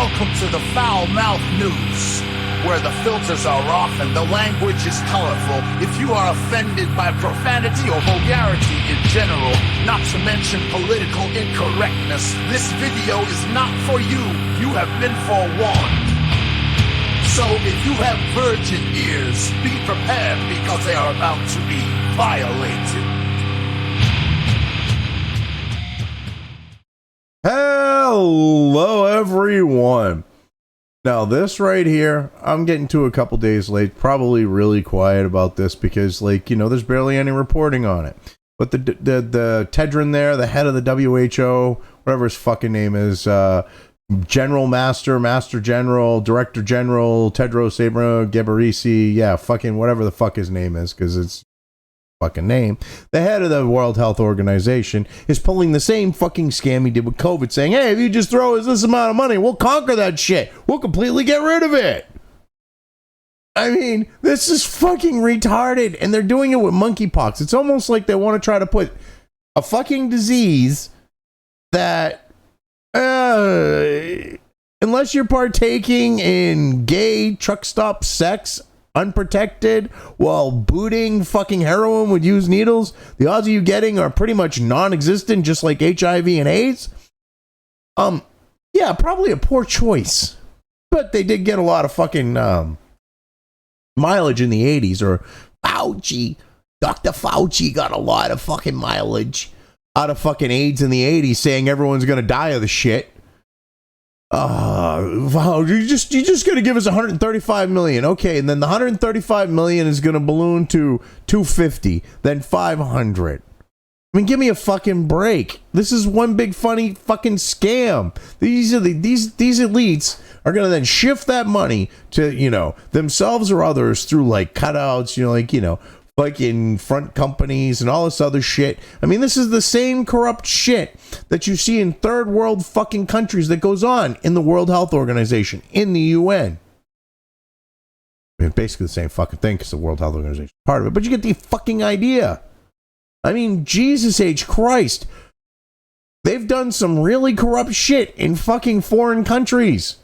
Welcome to the Foul Mouth News, where the filters are off and the language is colorful. If you are offended by profanity or vulgarity in general, not to mention political incorrectness, this video is not for you. You have been forewarned. So if you have virgin ears, be prepared because they are about to be violated. Hello, everyone. Now, this right here, I'm getting to a couple days late, probably really quiet about this because, like, you know, there's barely any reporting on it. But the Tedros there, the head of the WHO, whatever his fucking name is, General Master, Master General, Director General, Tedros Ghebreyesus, yeah, fucking whatever the fuck his name is, because it's fucking name, the head of the World Health Organization is pulling the same fucking scam he did with COVID, saying, hey, if you just throw us this amount of money, we'll conquer that shit. We'll completely get rid of it. I mean, this is fucking retarded, and they're doing it with monkeypox. It's almost like they want to try to put a fucking disease that, unless you're partaking in gay truck stop sex, unprotected, while booting fucking heroin with used needles, the odds of you getting are pretty much non-existent, just like HIV and AIDS. Yeah, probably a poor choice. But they did get a lot of fucking mileage in the 80s, or Dr. Fauci got a lot of fucking mileage out of fucking AIDS in the 80s, saying everyone's gonna die of the shit. Wow, you're just gonna give us 135 million. Okay, and then the 135 million is gonna balloon to 250, then 500. I mean, give me a fucking break. This is one big funny fucking scam. These elites are gonna then shift that money to, you know, themselves or others through like cutouts, you know, like, you know, fucking front companies and all this other shit. I mean, this is the same corrupt shit that you see in third world fucking countries that goes on in the World Health Organization, in the UN. I mean, basically the same fucking thing because the World Health Organization is part of it, but you get the fucking idea. I mean, Jesus H. Christ. They've done some really corrupt shit in fucking foreign countries.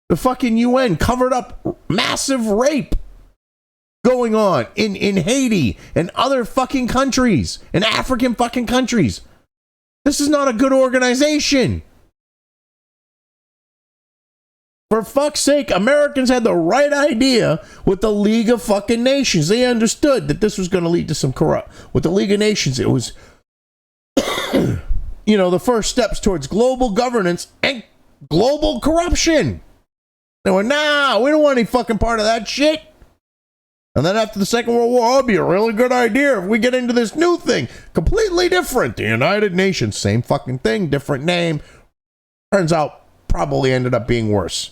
The fucking UN covered up massive rape going on in Haiti and other fucking countries, in African fucking countries. This is not a good organization. For fuck's sake, Americans had the right idea with the League of fucking Nations. They understood that this was going to lead to some corrupt. With the League of Nations, it was, you know, the first steps towards global governance and global corruption. They were, nah, we don't want any fucking part of that shit. And then after the Second World War, it'd be a really good idea if we get into this new thing. Completely different. The United Nations, same fucking thing, different name. Turns out, probably ended up being worse.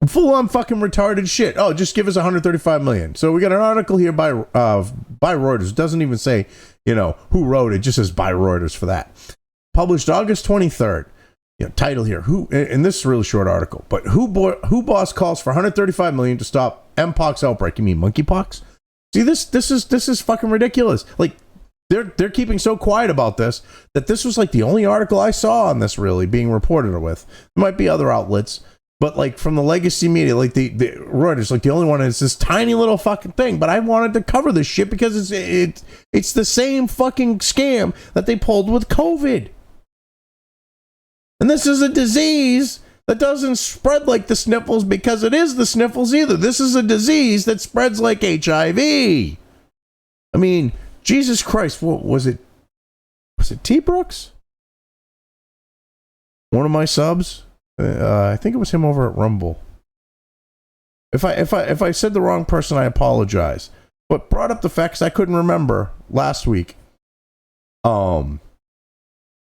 Full on fucking retarded shit. Oh, just give us 135 million. So we got an article here by Reuters. It doesn't even say, you know, who wrote it. It just says by Reuters for that. Published August 23rd. You know, title here, who, and this is a really short article, but who boss calls for 135 million to stop Mpox outbreak? You mean monkeypox? See, this is fucking ridiculous. Like, they're keeping so quiet about this that this was like the only article I saw on this really being reported with. There might be other outlets, but like from the legacy media, like the Reuters, like the only one is this tiny little fucking thing. But I wanted to cover this shit because it's the same fucking scam that they pulled with COVID. And this is a disease that doesn't spread like the sniffles because it is the sniffles either. This is a disease that spreads like HIV. I mean, Jesus Christ, what was it? Was it T. Brooks? One of my subs? I think it was him over at Rumble. If I said the wrong person, I apologize. But brought up the facts I couldn't remember last week.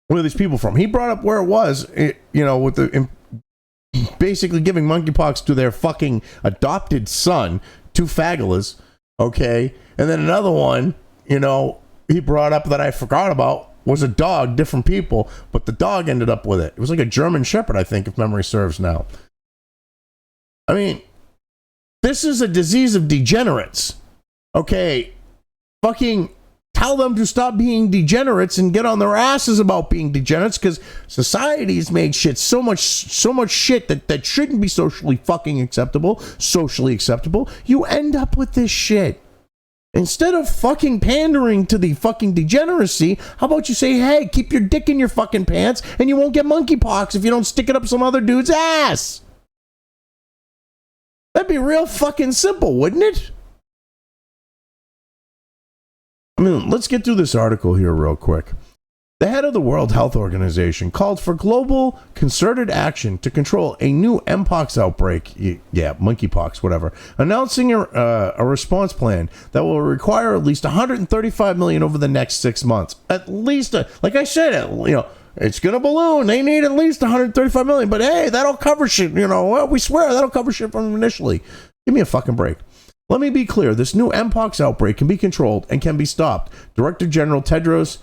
Where are these people from? He brought up where it was, you know, with the basically giving monkeypox to their fucking adopted son, two fagulas, okay? And then another one, you know, he brought up that I forgot about was a dog, different people, but the dog ended up with it. It was like a German Shepherd, I think, if memory serves now. I mean, this is a disease of degenerates, okay? Fucking tell them to stop being degenerates and get on their asses about being degenerates, because society's made shit so much shit that shouldn't be socially acceptable, you end up with this shit. Instead of fucking pandering to the fucking degeneracy, how about you say, hey, keep your dick in your fucking pants and you won't get monkeypox if you don't stick it up some other dude's ass? That'd be real fucking simple, wouldn't it? I mean, let's get through this article here real quick. The head of the World Health Organization called for global concerted action to control a new Mpox outbreak, monkeypox, whatever, announcing a response plan that will require at least $135 million over the next 6 months. At least, like I said, it's going to balloon. They need at least $135 million, but hey, that'll cover shit. We swear that'll cover shit from initially. Give me a fucking break. Let me be clear. This new Mpox outbreak can be controlled and can be stopped. Director General Tedros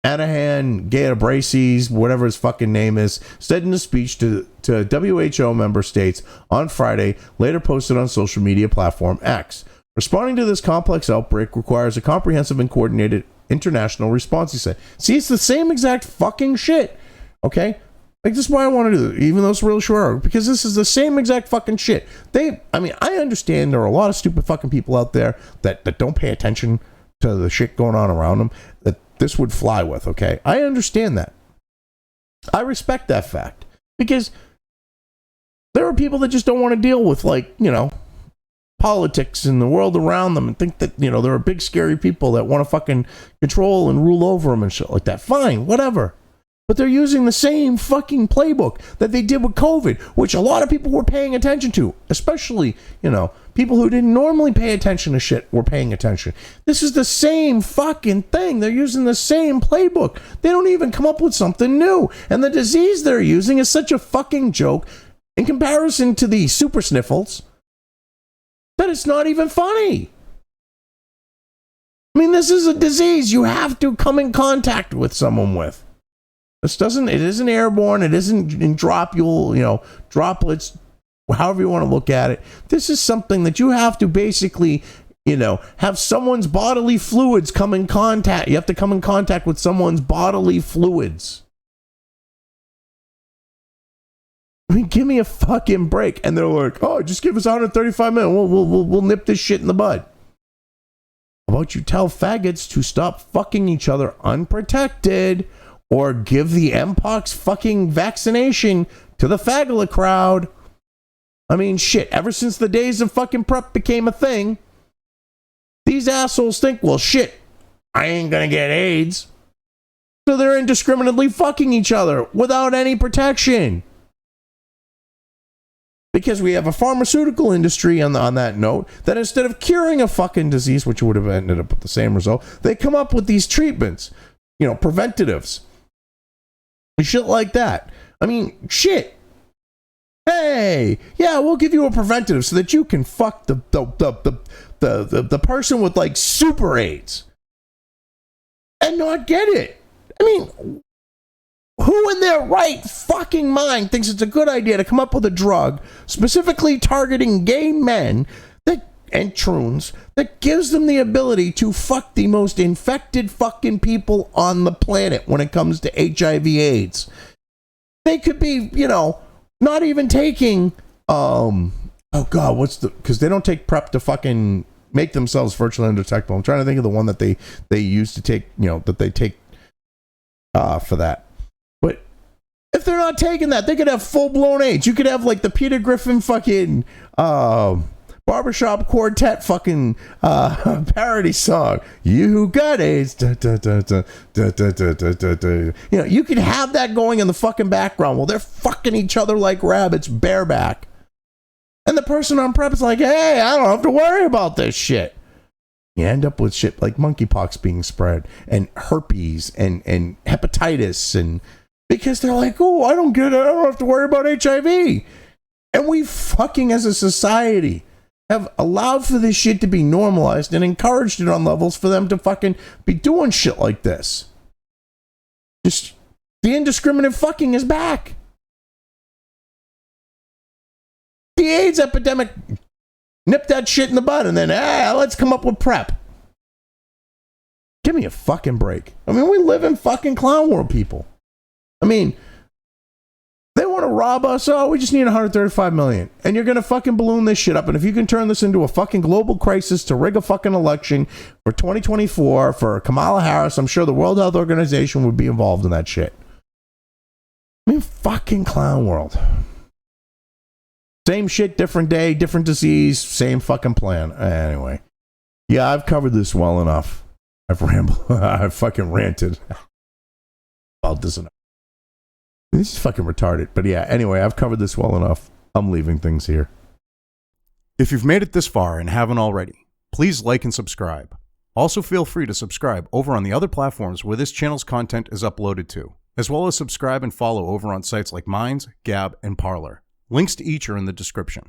Adhanom Ghebreyesus, whatever his fucking name is, said in a speech to WHO member states on Friday, later posted on social media platform X. Responding to this complex outbreak requires a comprehensive and coordinated international response, he said. See, it's the same exact fucking shit, okay? Like, this is why I want to do it, even though it's real short, because this is the same exact fucking shit. I understand there are a lot of stupid fucking people out there that don't pay attention to the shit going on around them, that this would fly with, okay? I understand that. I respect that fact. Because there are people that just don't want to deal with, politics and the world around them and think that, there are big scary people that want to fucking control and rule over them and shit like that. Fine, whatever. But they're using the same fucking playbook that they did with COVID, which a lot of people were paying attention to, especially, people who didn't normally pay attention to shit were paying attention. This is the same fucking thing. They're using the same playbook. They don't even come up with something new. And the disease they're using is such a fucking joke in comparison to the super sniffles that it's not even funny. I mean, this is a disease you have to come in contact with someone with. It isn't airborne. It isn't in droplets, however you want to look at it. This is something that you have to basically, have someone's bodily fluids come in contact. You have to come in contact with someone's bodily fluids. I mean, give me a fucking break. And they're like, oh, just give us 135 million. We'll nip this shit in the bud. How about you tell faggots to stop fucking each other unprotected, or give the Mpox fucking vaccination to the faggola crowd? I mean, shit, ever since the days of fucking PrEP became a thing, these assholes think, well, shit, I ain't gonna get AIDS. So they're indiscriminately fucking each other without any protection. Because we have a pharmaceutical industry on that note that instead of curing a fucking disease, which would have ended up with the same result, they come up with these treatments, preventatives. Shit like that. I mean, shit. Hey, yeah, we'll give you a preventative so that you can fuck the person with super AIDS and not get it. I mean, who in their right fucking mind thinks it's a good idea to come up with a drug specifically targeting gay men and troons that gives them the ability to fuck the most infected fucking people on the planet when it comes to HIV/AIDS? They could be, not even taking, because they don't take PrEP to fucking make themselves virtually undetectable. I'm trying to think of the one that they use to take, that they take for that. But if they're not taking that, they could have full-blown AIDS. You could have the Peter Griffin fucking, barbershop quartet fucking parody song. You got AIDS. Da, da, da, da, da, da, da, da, da. You could have that going in the fucking background while they're fucking each other like rabbits bareback. And the person on PrEP is like, hey, I don't have to worry about this shit. You end up with shit like monkeypox being spread and herpes and hepatitis, and because they're like, oh, I don't have to worry about HIV. And we fucking as a society have allowed for this shit to be normalized and encouraged it on levels for them to fucking be doing shit like this. Just the indiscriminate fucking is back. The AIDS epidemic nipped that shit in the bud and then, let's come up with PrEP. Give me a fucking break. I mean, we live in fucking clown world, people. I mean, they want to rob us. Oh, we just need 135 million. And you're going to fucking balloon this shit up. And if you can turn this into a fucking global crisis to rig a fucking election for 2024 for Kamala Harris, I'm sure the World Health Organization would be involved in that shit. I mean, fucking clown world. Same shit, different day, different disease, same fucking plan. Anyway. Yeah, I've covered this well enough. I've rambled. I've fucking ranted about this enough. This is fucking retarded. But yeah, anyway, I've covered this well enough. I'm leaving things here. If you've made it this far and haven't already, please like and subscribe. Also feel free to subscribe over on the other platforms where this channel's content is uploaded to, as well as subscribe and follow over on sites like Minds, Gab, and Parler. Links to each are in the description.